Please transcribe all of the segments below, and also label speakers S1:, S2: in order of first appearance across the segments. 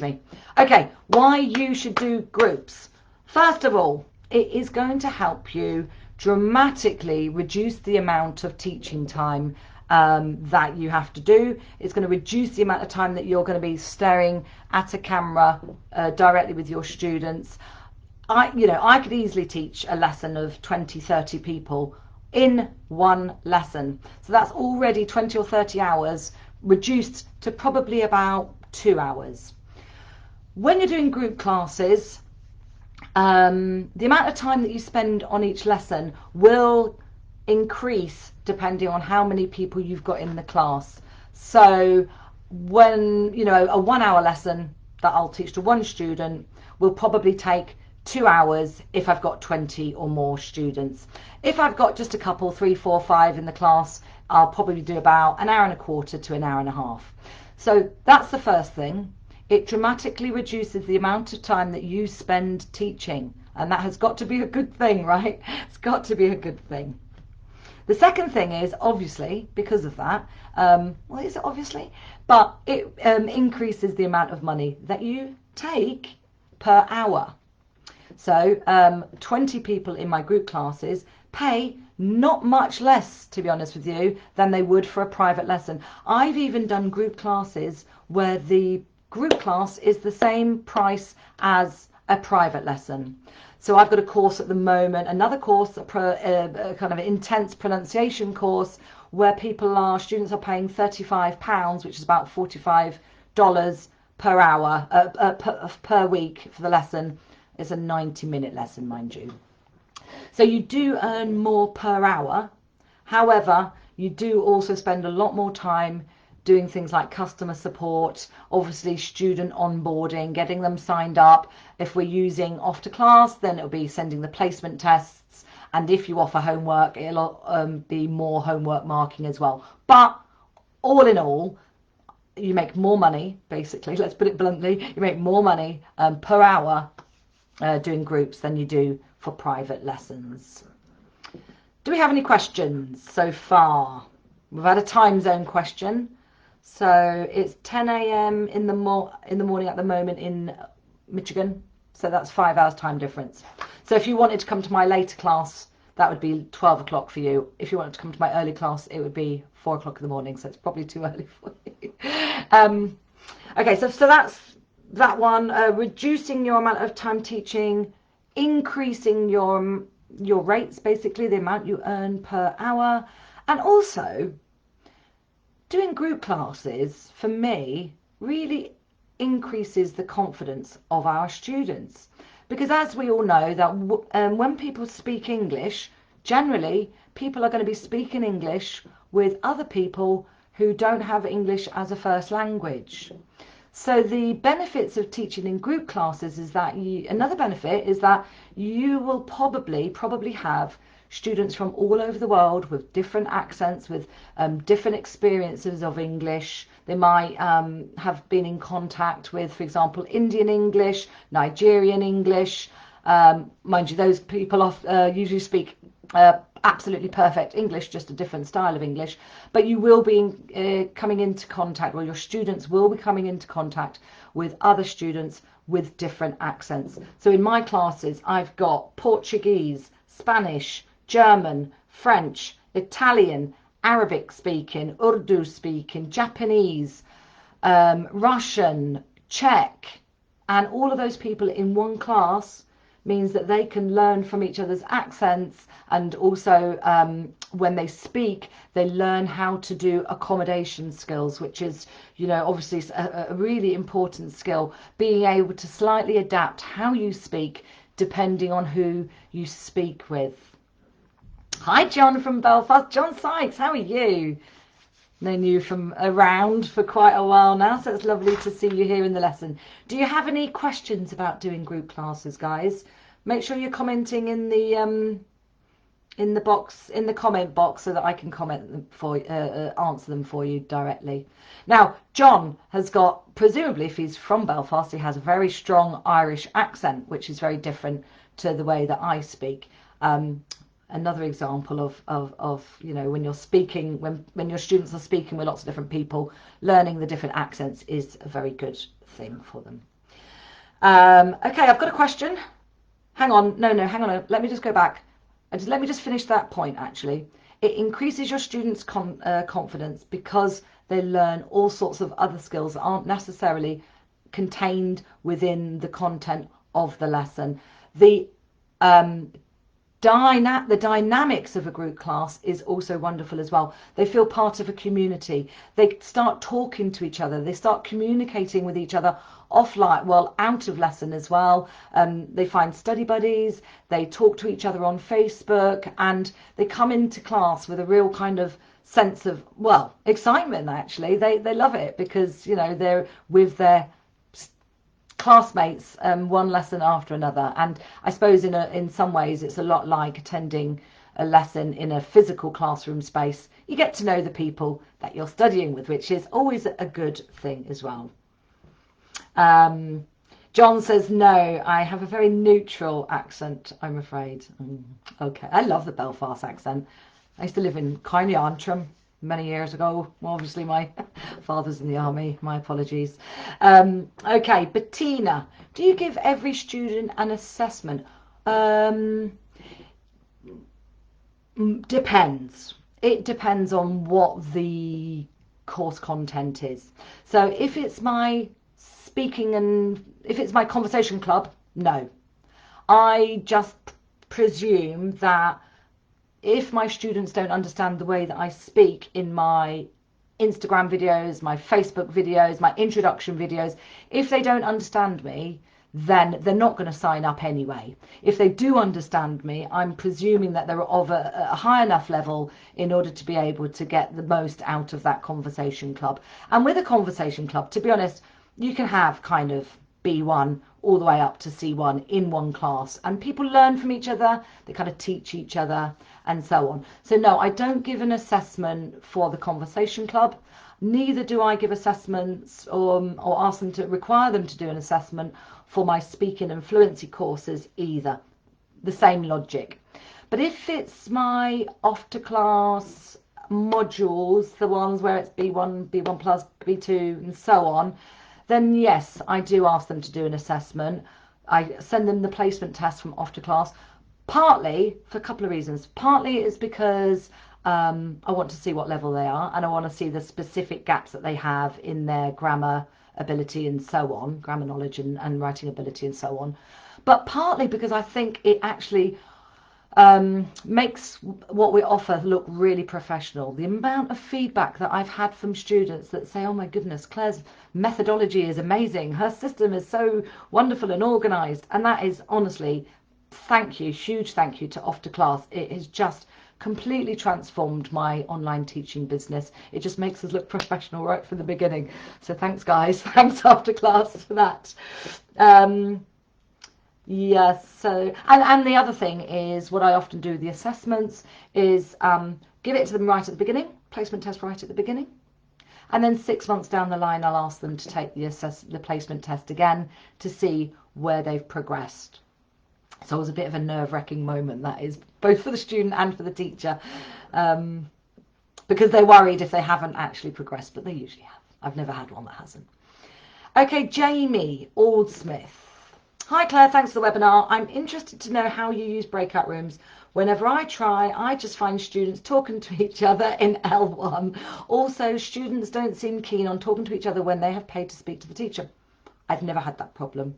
S1: me. Okay, why you should do groups. First of all, it is going to help you dramatically reduce the amount of teaching time that you have to do. It's going to reduce the amount of time that you're going to be staring at a camera directly with your students. I could easily teach a lesson of 20, 30 people in one lesson. So that's already 20 or 30 hours reduced to probably about 2 hours. When you're doing group classes, the amount of time that you spend on each lesson will increase depending on how many people you've got in the class. So when, a 1 hour lesson that I'll teach to one student will probably take 2 hours if I've got 20 or more students. If I've got just a couple, 3, 4, 5 in the class, I'll probably do about 1 hour and a quarter to 1 hour and a half. So that's the first thing. It dramatically reduces the amount of time that you spend teaching, and that has got to be a good thing, right? It's got to be a good thing. The second thing is, obviously, because of that, well, is it obviously? But it increases the amount of money that you take per hour. So 20 people in my group classes pay not much less, to be honest with you, than they would for a private lesson. I've even done group classes where the group class is the same price as a private lesson. So I've got a course at the moment, another course, a kind of intense pronunciation course, where students are paying £35, which is about $45 per hour, per week for the lesson. It's a 90-minute lesson, mind you. So you do earn more per hour. However, you do also spend a lot more time doing things like customer support, obviously student onboarding, getting them signed up. If we're using Off to Class, then it'll be sending the placement tests. And if you offer homework, it'll be more homework marking as well. But all in all, you make more money, basically, let's put it bluntly, you make more money per hour doing groups than you do for private lessons. Do we have any questions so far? We've had a time zone question. So it's 10 a.m. in the morning at the moment in Michigan. So that's 5 hours time difference. So if you wanted to come to my later class, that would be 12 o'clock for you. If you wanted to come to my early class, it would be 4 o'clock in the morning. So it's probably too early for you. Okay, so that's that one. Reducing your amount of time teaching, increasing your rates, basically the amount you earn per hour, and also doing group classes, for me, really increases the confidence of our students. Because as we all know, that when people speak English, generally, people are going to be speaking English with other people who don't have English as a first language. So the benefits of teaching in group classes is that another benefit is that you will probably have students from all over the world with different accents, with different experiences of English. They might have been in contact with, for example, Indian English, Nigerian English. Mind you, those people usually speak absolutely perfect English, just a different style of English. But you will be coming into contact, or your students will be coming into contact with other students with different accents. So in my classes, I've got Portuguese, Spanish, German, French, Italian, Arabic speaking, Urdu speaking, Japanese, Russian, Czech, and all of those people in one class means that they can learn from each other's accents, and also when they speak, they learn how to do accommodation skills, which is, obviously a really important skill, being able to slightly adapt how you speak depending on who you speak with. Hi, John from Belfast. John Sykes, how are you? Known you from around for quite a while now, so it's lovely to see you here in the lesson. Do you have any questions about doing group classes, guys? Make sure you're commenting in the comment box, so that I can answer them for you directly. Now, John has got, presumably if he's from Belfast, he has a very strong Irish accent, which is very different to the way that I speak. Another example of when you're speaking, when your students are speaking with lots of different people, learning the different accents is a very good thing for them. Okay, I've got a question. Hang on. No, hang on. Let me just go back. Let me just finish that point, actually. It increases your students' confidence because they learn all sorts of other skills that aren't necessarily contained within the content of the lesson. The dynamics of a group class is also wonderful as well. They feel part of a community. They start talking to each other. They start communicating with each other offline, well, out of lesson as well. They find study buddies. They talk to each other on Facebook, and they come into class with a real kind of sense of, well, excitement. Actually, they love it because, you know, they're with their classmates one lesson after another. And I suppose in some ways it's a lot like attending a lesson in a physical classroom space. You get to know the people that you're studying with, which is always a good thing as well. John says, no, I have a very neutral accent, I'm afraid. Okay, I love the Belfast accent. I used to live in Carney Antrim many years ago. Obviously, my father's in the army. My apologies. Okay, Bettina, do you give every student an assessment? Depends. It depends on what the course content is. So if it's my speaking and if it's my conversation club, no. I just presume that if my students don't understand the way that I speak in my Instagram videos, my Facebook videos, my introduction videos, if they don't understand me, then they're not going to sign up anyway. If they do understand me, I'm presuming that they're of a high enough level in order to be able to get the most out of that conversation club. And with a conversation club, to be honest, you can have kind of B1 all the way up to C1 in one class, and people learn from each other, they kind of teach each other and so on. So no, I don't give an assessment for the conversation club. Neither do I give assessments or ask them to require them to do an assessment for my speaking and fluency courses either. The same logic. But if it's my after class modules, the ones where it's B1, B1 plus, B2 and so on, then yes, I do ask them to do an assessment. I send them the placement test from after class, partly for a couple of reasons. Partly it's because I want to see what level they are, and I want to see the specific gaps that they have in their grammar ability and so on, grammar knowledge and writing ability and so on. But partly because I think it actually makes what we offer look really professional. The amount of feedback that I've had from students that say, oh my goodness, Claire's methodology is amazing, her system is so wonderful and organized. And that is honestly, thank you, huge thank you to After Class. It has just completely transformed my online teaching business. It just makes us look professional right from the beginning. So thanks guys, thanks After Class for that. Yes, so, and the other thing is what I often do with the assessments is give it to them right at the beginning, placement test right at the beginning. And then 6 months down the line, I'll ask them to take the placement test again to see where they've progressed. So it was a bit of a nerve-wracking moment, that is, both for the student and for the teacher, because they're worried if they haven't actually progressed, but they usually have. I've never had one that hasn't. Okay, Jamie Aldsmith. Hi Claire, thanks for the webinar. I'm interested to know how you use breakout rooms. Whenever I try, I just find students talking to each other in L1. Also, students don't seem keen on talking to each other when they have paid to speak to the teacher. I've never had that problem.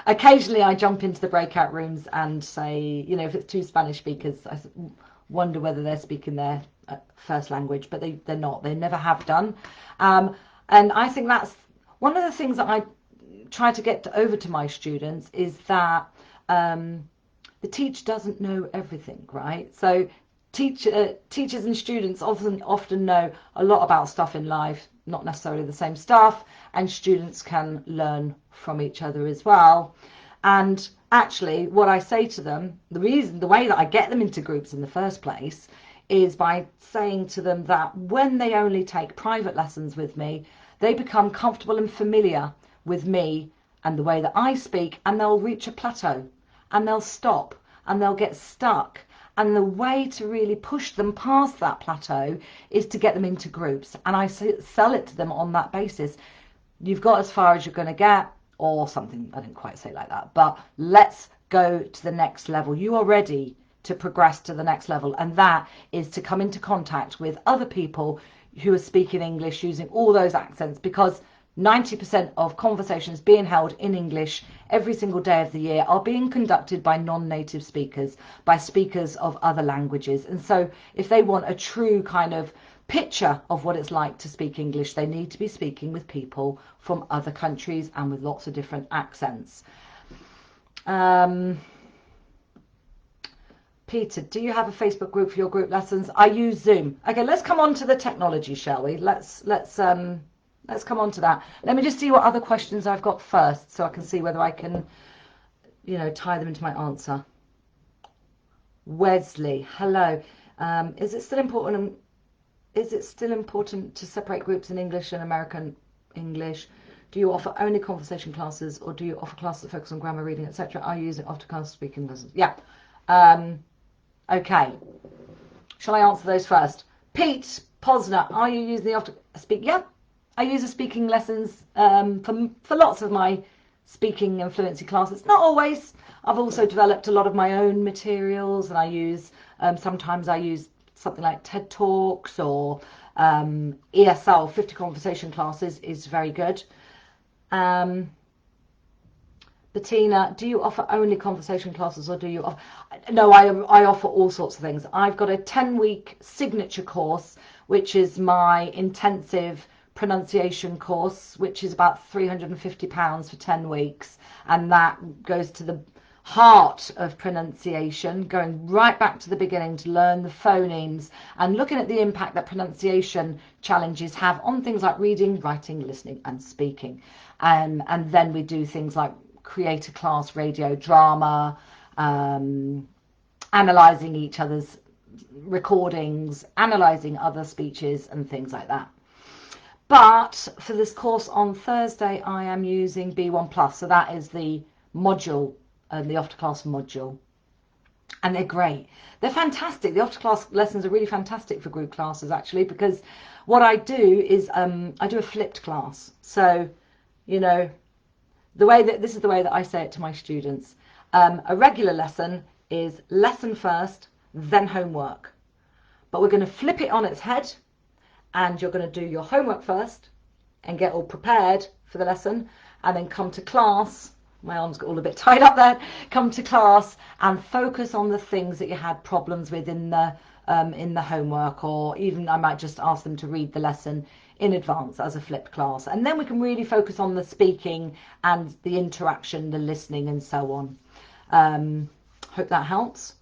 S1: Occasionally I jump into the breakout rooms and say, you know, if it's two Spanish speakers, I wonder whether they're speaking their first language, but they're not. They never have done. And I think that's one of the things that I try to get over to my students is that the teacher doesn't know everything, right? So teachers and students often know a lot about stuff in life, not necessarily the same stuff, and students can learn from each other as well. And actually what I say to them, the way that I get them into groups in the first place is by saying to them that when they only take private lessons with me, they become comfortable and familiar with me and the way that I speak, and they'll reach a plateau and they'll stop and they'll get stuck. And the way to really push them past that plateau is to get them into groups. And I sell it to them on that basis. You've got as far as you're going to get. or something. I didn't quite say like that, but let's go to the next level. You are ready to progress to the next level, and that is to come into contact with other people who are speaking English using all those accents, because 90% of conversations being held in English every single day of the year are being conducted by non-native speakers, by speakers of other languages. And so if they want a true kind of picture of what it's like to speak English, they need to be speaking with people from other countries and with lots of different accents. Peter, do you have a Facebook group for your group lessons? I use Zoom. Okay, let's come on to the technology, shall we? Let's come on to that. Let me just see what other questions I've got first, so I can see whether I can, tie them into my answer. Wesley, hello. Is it still important? Is it still important to separate groups in English and American English? Do you offer only conversation classes, or do you offer classes that focus on grammar, reading, etc.? Are you using after-class speaking lessons? Yeah. Okay. Shall I answer those first? Pete Posner, are you using the after-speak? Yeah. I use the speaking lessons for lots of my speaking and fluency classes. Not always. I've also developed a lot of my own materials, and I use sometimes I use something like TED Talks or ESL 50 conversation classes is very good. Bettina, do you offer only conversation classes, or do you offer... No, I offer all sorts of things. I've got a 10-week signature course, which is my intensive pronunciation course, which is about £350 for 10 weeks. And that goes to the heart of pronunciation, going right back to the beginning to learn the phonemes and looking at the impact that pronunciation challenges have on things like reading, writing, listening and speaking. And then we do things like create a class radio drama, analysing each other's recordings, analysing other speeches and things like that. But for this course on Thursday, I am using B1+. So that is the module, the after-class module. And they're great. They're fantastic. The after-class lessons are really fantastic for group classes, actually, because what I do is I do a flipped class. So, this is the way that I say it to my students. A regular lesson is lesson first, then homework. But we're going to flip it on its head, and you're going to do your homework first and get all prepared for the lesson, and then come to class. My arms got all a bit tied up there. Come to class and focus on the things that you had problems with in the homework, or even I might just ask them to read the lesson in advance as a flipped class. And then we can really focus on the speaking and the interaction, the listening and so on. Hope that helps.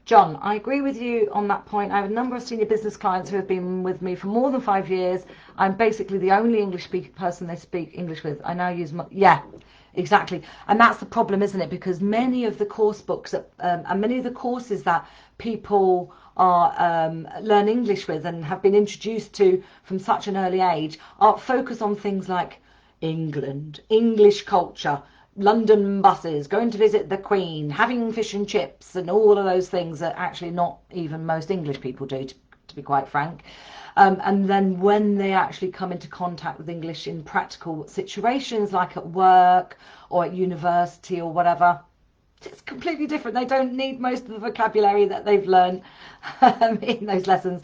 S1: John, I agree with you on that point. I have a number of senior business clients who have been with me for more than 5 years. I'm basically the only English person they speak English with. I now use yeah, exactly. And that's the problem, isn't it? Because many of the course books and many of the courses that people are learn English with and have been introduced to from such an early age are focused on things like England, English culture, London buses, going to visit the Queen, having fish and chips, and all of those things that actually not even most English people do, to be quite frank. And then when they actually come into contact with English in practical situations, like at work or at university or whatever, it's completely different. They don't need most of the vocabulary that they've learned in those lessons,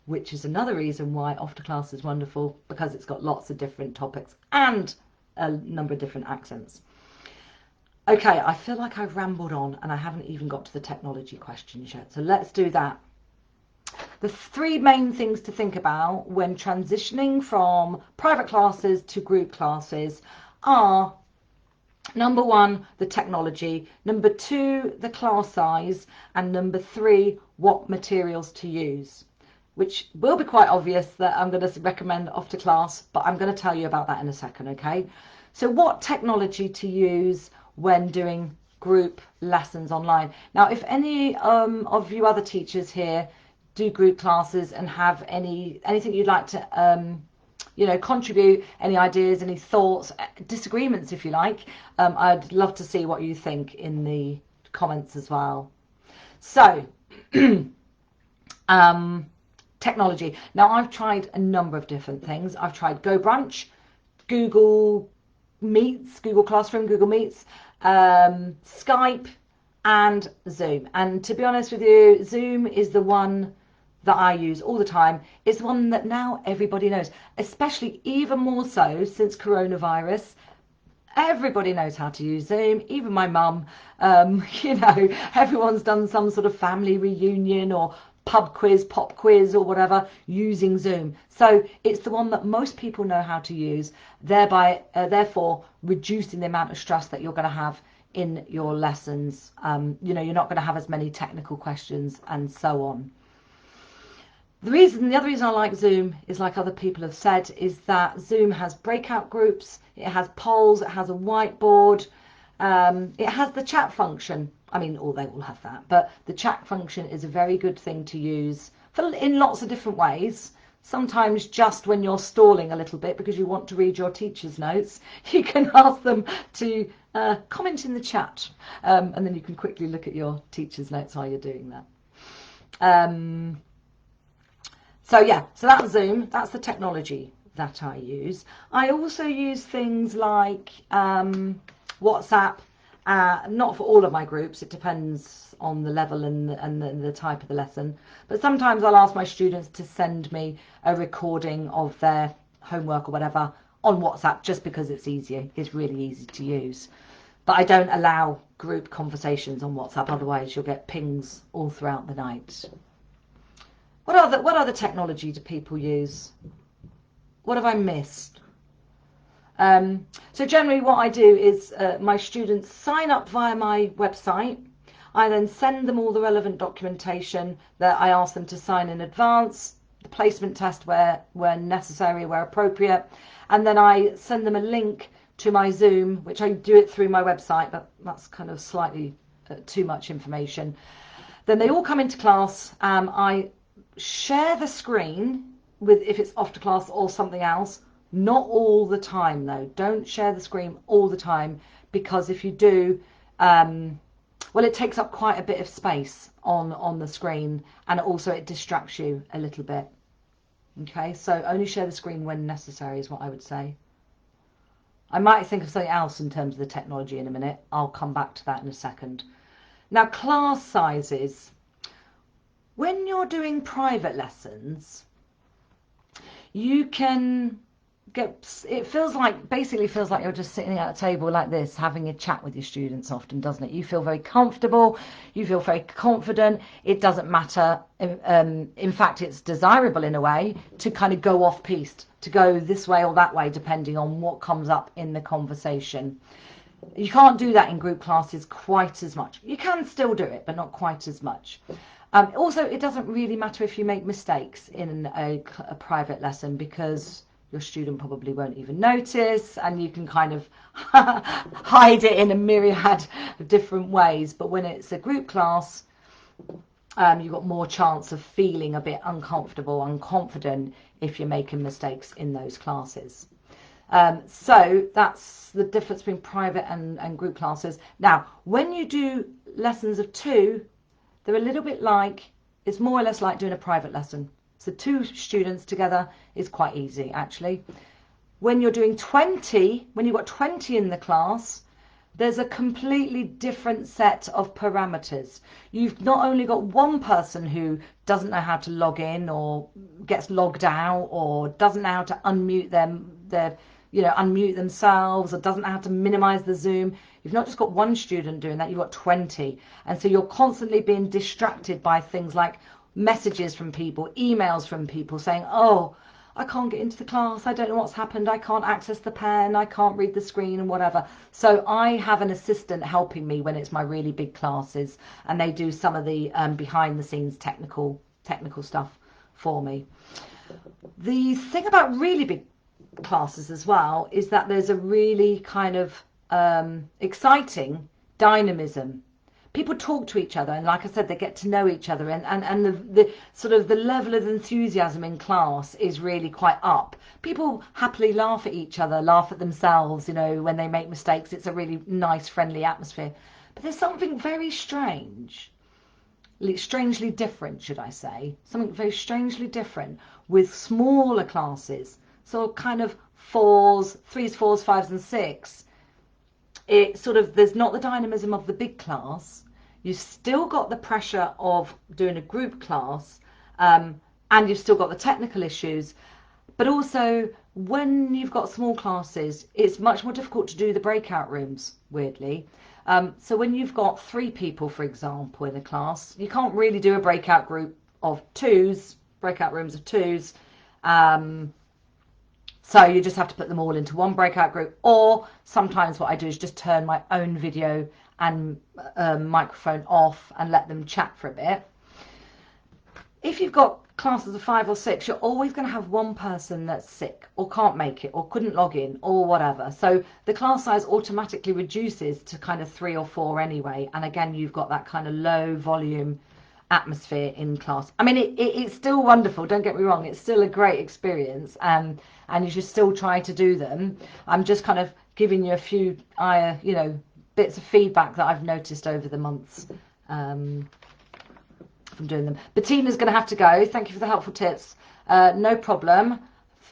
S1: which is another reason why after class is wonderful, because it's got lots of different topics and a number of different accents. Okay, I feel like I've rambled on and I haven't even got to the technology questions yet. So let's do that. The 3 main things to think about when transitioning from private classes to group classes are: number 1, the technology, number 2, the class size, and number 3, what materials to use, which will be quite obvious that I'm going to recommend after class, but I'm going to tell you about that in a second, okay? So what technology to use when doing group lessons online. Now, if any of you other teachers here do group classes and have anything you'd like to contribute, any ideas, any thoughts, disagreements if you like, I'd love to see what you think in the comments as well. So technology. Now, I've tried a number of different things. I've tried Go Brunch, Google Meets, Google Classroom, Google Meets, Skype, and Zoom. And to be honest with you, Zoom is the one that I use all the time. It's one that now everybody knows, especially even more so since coronavirus. Everybody knows how to use Zoom, even my mum. You know, everyone's done some sort of family reunion or pub quiz, pop quiz or whatever using Zoom. So it's the one that most people know how to use, thereby therefore reducing the amount of stress that you're going to have in your lessons. You know, you're not going to have as many technical questions and so on. The other reason I like Zoom is, like other people have said, is that Zoom has breakout groups, it has polls, it has a whiteboard, it has the chat function. I mean, all they all have that, but the chat function is a very good thing to use in lots of different ways. Sometimes just when you're stalling a little bit because you want to read your teacher's notes, you can ask them to comment in the chat, and then you can quickly look at your teacher's notes while you're doing that. So yeah, so that's Zoom, that's the technology that I use. I also use things like WhatsApp, not for all of my groups, it depends on the level and the type of the lesson. But sometimes I'll ask my students to send me a recording of their homework or whatever on WhatsApp, just because it's easier, it's really easy to use. But I don't allow group conversations on WhatsApp, otherwise you'll get pings all throughout the night. What other technology do people use? What have I missed? So generally what I do is my students sign up via my website. I then send them all the relevant documentation that I ask them to sign in advance, the placement test where necessary, where appropriate, and then I send them a link to my Zoom, which I do it through my website, but that's kind of slightly too much information. Then they all come into class. I share the screen with, if it's after class or something else, not all the time though. Don't share the screen all the time, because if you do, well, it takes up quite a bit of space on the screen, and also it distracts you a little bit. Okay, so only share the screen when necessary is what I would say. I might think of something else in terms of the technology in a minute. I'll come back to that in a second. Now, class sizes. When you're doing private lessons, you can get, it basically feels like you're just sitting at a table like this, having a chat with your students often, doesn't it? You feel very comfortable, you feel very confident. It doesn't matter. In fact, it's desirable in a way to kind of go off piste, to go this way or that way, depending on what comes up in the conversation. You can't do that in group classes quite as much. You can still do it, but not quite as much. Also, it doesn't really matter if you make mistakes in a private lesson, because your student probably won't even notice, and you can kind of hide it in a myriad of different ways. But when it's a group class, you've got more chance of feeling a bit uncomfortable, unconfident if you're making mistakes in those classes. So that's the difference between private and group classes. Now, when you do lessons of 2, they're a little bit like, it's more or less like doing a private lesson. So 2 students together is quite easy, actually. When you're doing 20, when you've got 20 in the class, there's a completely different set of parameters. You've not only got one person who doesn't know how to log in, or gets logged out, or doesn't know how to unmute unmute themselves, or doesn't know how to minimize the Zoom. You've not just got one student doing that, you've got 20. And so you're constantly being distracted by things like messages from people, emails from people saying, oh, I can't get into the class, I don't know what's happened, I can't access the pen, I can't read the screen and whatever. So I have an assistant helping me when it's my really big classes, and they do some of the behind the scenes technical stuff for me. The thing about really big classes as well is that there's a really kind of exciting dynamism. People talk to each other, and like I said, they get to know each other, and the sort of the level of enthusiasm in class is really quite up. People happily laugh at each other, laugh at themselves, you know, when they make mistakes. It's a really nice, friendly atmosphere. But there's something very strange, strangely different, should I say, something very strangely different with smaller classes. So kind of fours, threes, fours, fives and six, it sort of, there's not the dynamism of the big class. You've still got the pressure of doing a group class, and you've still got the technical issues. But also, when you've got small classes, it's much more difficult to do the breakout rooms, weirdly. So when you've got 3 people, for example, in a class, you can't really do a breakout group of 2s, breakout rooms of 2s. So you just have to put them all into one breakout group. Or sometimes what I do is just turn my own video and microphone off and let them chat for a bit. If you've got classes of 5 or 6, you're always going to have one person that's sick or can't make it or couldn't log in or whatever. So the class size automatically reduces to kind of 3 or 4 anyway. And again, you've got that kind of low volume atmosphere in class. I mean, it's still wonderful, don't get me wrong. It's still a great experience, and you should still try to do them. I'm just kind of giving you a few, bits of feedback that I've noticed over the months. From doing them. Bettina's going to have to go. Thank you for the helpful tips. No problem.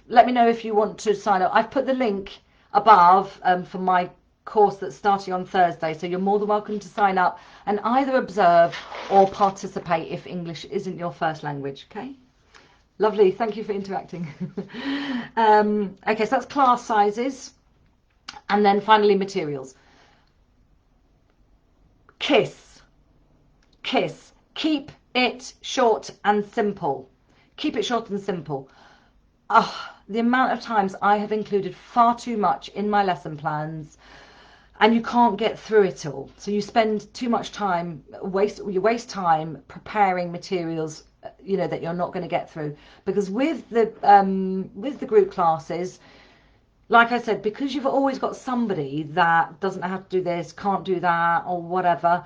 S1: Let me know if you want to sign up. I've put the link above for my course that's starting on Thursday, so you're more than welcome to sign up and either observe or participate if English isn't your first language. Okay, lovely. Thank you for interacting. Okay, so that's class sizes, and then finally materials. Kiss. Keep it short and simple. Keep it short and simple. The amount of times I have included far too much in my lesson plans, and you can't get through it all. So you spend too much time, you waste time preparing materials, that you're not going to get through. Because with the group classes, like I said, because you've always got somebody that doesn't know how to do this, can't do that, or whatever,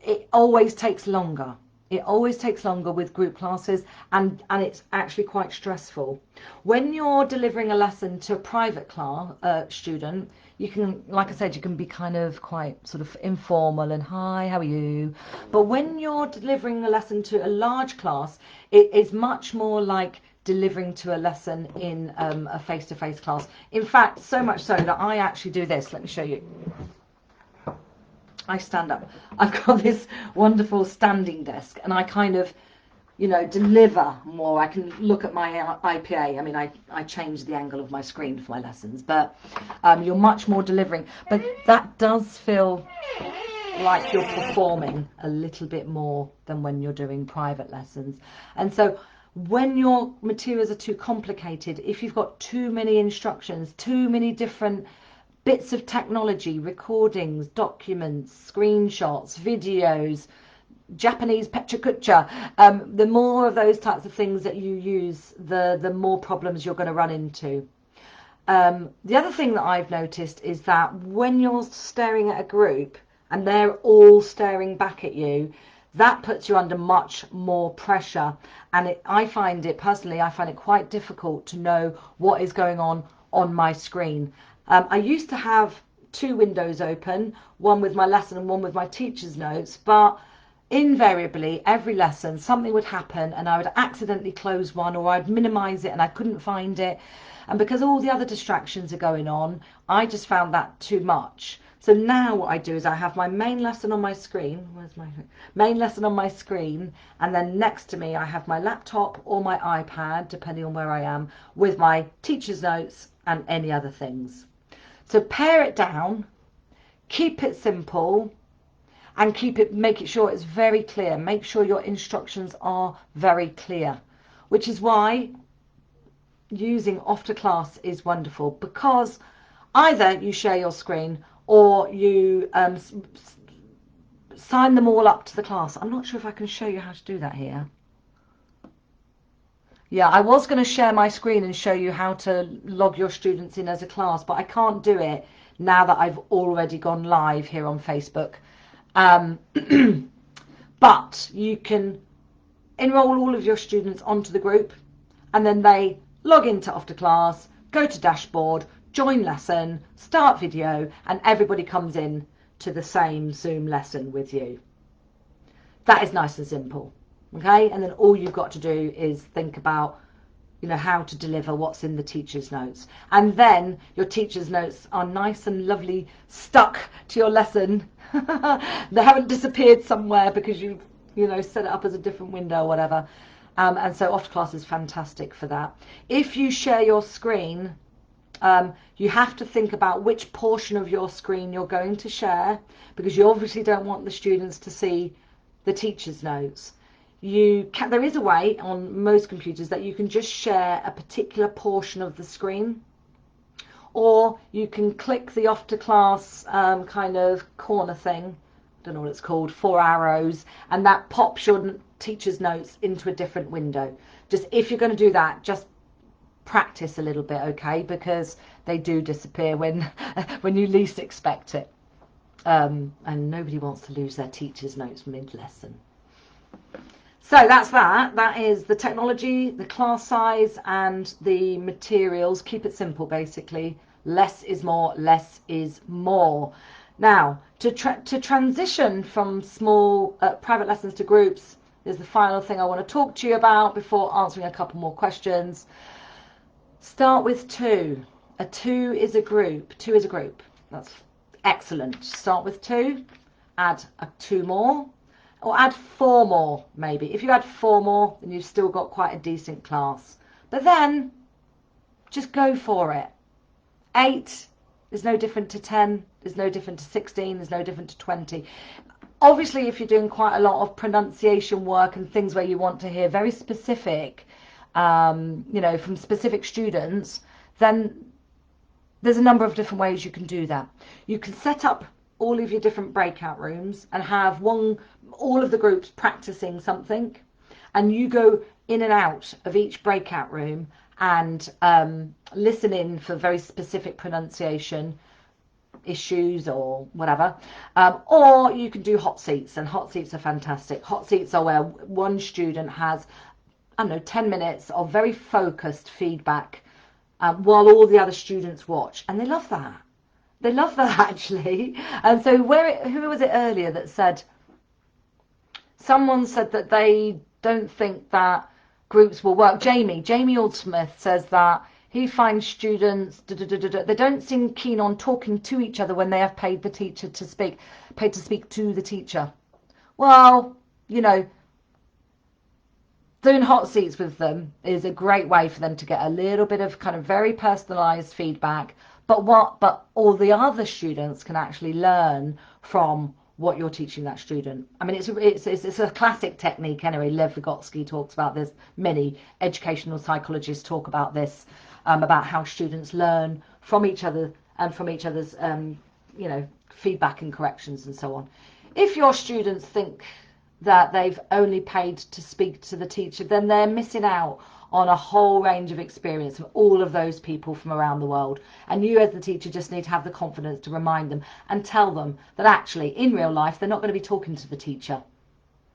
S1: it always takes longer. It always takes longer with group classes, and it's actually quite stressful. When you're delivering a lesson to a private class student, you can, like I said, you can be kind of quite sort of informal and hi, how are you? But when you're delivering a lesson to a large class, it is much more like delivering to a lesson in a face-to-face class. In fact, so much so that I actually do this. Let me show you. I stand up. I've got this wonderful standing desk, and I kind of, deliver more. I can look at my IPA. I mean, I change the angle of my screen for my lessons, but you're much more delivering. But that does feel like you're performing a little bit more than when you're doing private lessons. And so when your materials are too complicated, if you've got too many instructions, too many different bits of technology, recordings, documents, screenshots, videos, Japanese pechakucha, the more of those types of things that you use, the more problems you're going to run into. The other thing that I've noticed is that when you're staring at a group and they're all staring back at you, that puts you under much more pressure. And I find it quite difficult to know what is going on my screen. I used to have 2 windows open, one with my lesson and one with my teacher's notes, but invariably every lesson something would happen and I would accidentally close one, or I'd minimize it and I couldn't find it. And because all the other distractions are going on, I just found that too much. So now what I do is I have my main lesson on my screen. Where's my main lesson on my screen? And then next to me I have my laptop or my iPad, depending on where I am, with my teacher's notes and any other things. So pare it down, keep it simple, and make it sure it's very clear. Make sure your instructions are very clear, which is why using After Class is wonderful, because either you share your screen or you sign them all up to the class. I'm not sure if I can show you how to do that here. Yeah, I was going to share my screen and show you how to log your students in as a class, but I can't do it now that I've already gone live here on Facebook. But you can enroll all of your students onto the group, and then they log into After Class, go to dashboard, join lesson, start video, and everybody comes in to the same Zoom lesson with you. That is nice and simple. Okay, and then all you've got to do is think about you know, how to deliver what's in the teacher's notes. And then your teacher's notes are nice and lovely stuck to your lesson. They haven't disappeared somewhere because you know, set it up as a different window or whatever. And so Afterclass is fantastic for that. If you share your screen, you have to think about which portion of your screen you're going to share, because you obviously don't want the students to see the teacher's notes. There is a way on most computers that you can just share a particular portion of the screen, or you can click the Afterclass kind of corner thing, I don't know what it's called, 4 arrows, and that pops your teacher's notes into a different window. Just, if you're going to do that, just practice a little bit, okay, because they do disappear when you least expect it, and nobody wants to lose their teacher's notes mid-lesson. So that is the technology, the class size, and the materials. Keep it simple, basically. Less is more, less is more. Now, to transition from small private lessons to groups is the final thing I want to talk to you about before answering a couple more questions. Start with 2. A 2 is a group. 2 is a group. That's excellent. Start with 2, add 2 more, or add 4 more maybe. If you add 4 more, then you've still got quite a decent class. But then just go for it. 8 is no different to 10, is no different to 16, is no different to 20. Obviously, if you're doing quite a lot of pronunciation work and things where you want to hear very specific, you know, from specific students, then there's a number of different ways you can do that. You can set up all of your different breakout rooms and have all of the groups practicing something, and you go in and out of each breakout room and listen in for very specific pronunciation issues or whatever, or you can do hot seats, and hot seats are fantastic. Hot seats are where one student has, I don't know, 10 minutes of very focused feedback while all the other students watch, and they love that. They love that, actually. And so who was it earlier that said, someone said that they don't think that groups will work. Jamie Aldsmith says that he finds students, they don't seem keen on talking to each other when they have paid to speak to the teacher. Well, you know, doing hot seats with them is a great way for them to get a little bit of kind of very personalized feedback, but all the other students can actually learn from what you're teaching that student. I mean, it's a classic technique anyway. Lev Vygotsky talks about this. Many educational psychologists talk about this, about how students learn from each other and from each other's, you know, feedback and corrections and so on. If your students think that they've only paid to speak to the teacher, then they're missing out on a whole range of experience from all of those people from around the world. And you as the teacher just need to have the confidence to remind them and tell them that actually in real life they're not going to be talking to the teacher.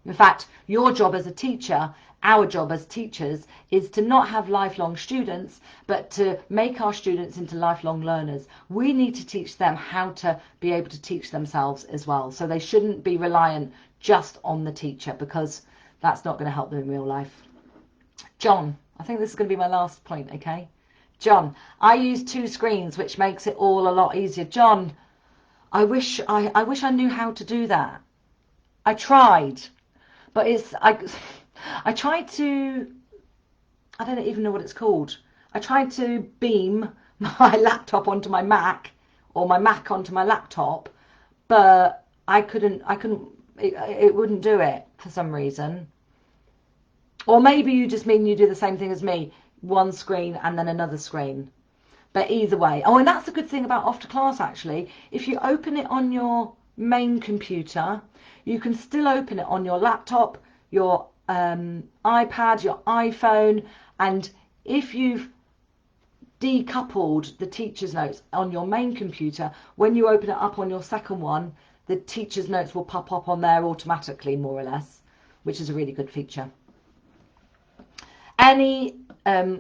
S1: In fact, your job as a teacher, our job as teachers, is to not have lifelong students, but to make our students into lifelong learners. We need to teach them how to be able to teach themselves as well. So they shouldn't be reliant just on the teacher, because that's not going to help them in real life. John, I think this is going to be my last point, okay? John, I use 2 screens, which makes it all a lot easier. John, I wish I knew how to do that. I tried, but I tried to, I don't even know what it's called. I tried to beam my laptop onto my Mac, or my Mac onto my laptop, but I couldn't, it wouldn't do it for some reason. Or maybe you just mean you do the same thing as me, one screen and then another screen. But either way, oh, and that's the good thing about Afterclass, actually. If you open it on your main computer, you can still open it on your laptop, your iPad, your iPhone, and if you've decoupled the teacher's notes on your main computer, when you open it up on your second one, the teacher's notes will pop up on there automatically, more or less, which is a really good feature.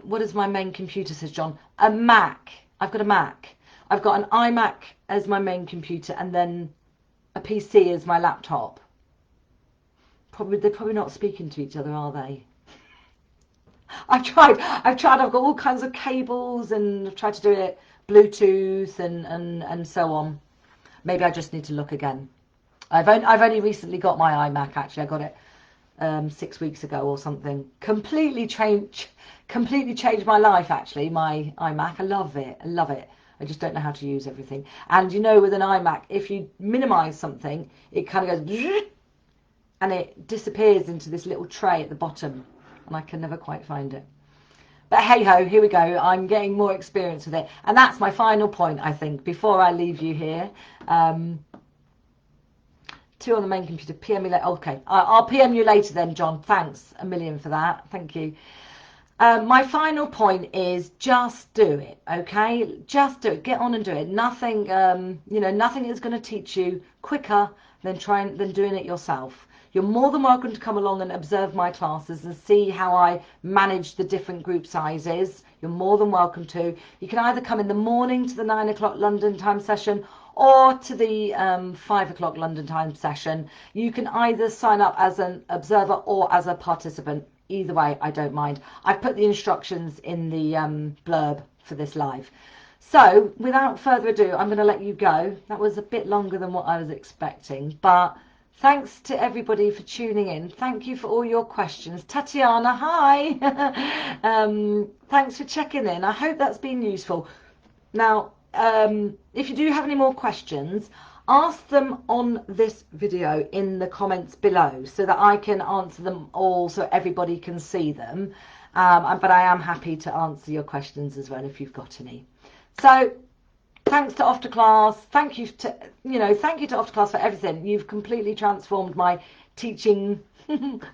S1: What is my main computer, says John? A Mac. I've got a Mac. I've got an iMac as my main computer, and then a PC as my laptop. They're probably not speaking to each other, are they? I've tried, I've got all kinds of cables and I've tried to do it Bluetooth and so on. Maybe I just need to look again. I've only recently got my iMac, actually. I got it 6 weeks ago or something. Completely changed my life, actually, my iMac. I love it. I love it. I just don't know how to use everything. And you know, with an iMac, if you minimize something, it kind of goes and it disappears into this little tray at the bottom, and I can never quite find it. But hey ho, here we go. I'm getting more experience with it. And that's my final point, I think, before I leave you here. 2 on the main computer, PM me later. Okay, I'll PM you later then, John. Thanks a million for that. Thank you. My final point is just do it, okay? Just do it. Get on and do it. Nothing, nothing is going to teach you quicker than doing it yourself. You're more than welcome to come along and observe my classes and see how I manage the different group sizes. You're more than welcome to. You can either come in the morning to the 9 o'clock London time session or to the 5 o'clock London time session. You can either sign up as an observer or as a participant. Either way, I don't mind. I've put the instructions in the blurb for this live. So without further ado, I'm going to let you go. That was a bit longer than what I was expecting, but thanks to everybody for tuning in. Thank you for all your questions. Tatiana, hi. Thanks for checking in. I hope that's been useful. Now, if you do have any more questions, ask them on this video in the comments below so that I can answer them all so everybody can see them. But I am happy to answer your questions as well if you've got any. So thanks to Afterclass. Thank you to Afterclass for everything. You've completely transformed my teaching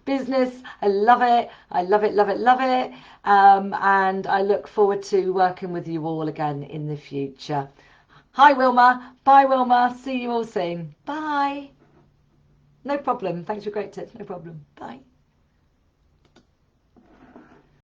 S1: business. I love it. I love it, love it, love it. And I look forward to working with you all again in the future. Hi, Wilma. Bye, Wilma. See you all soon. Bye. No problem. Thanks for great tips. No problem. Bye.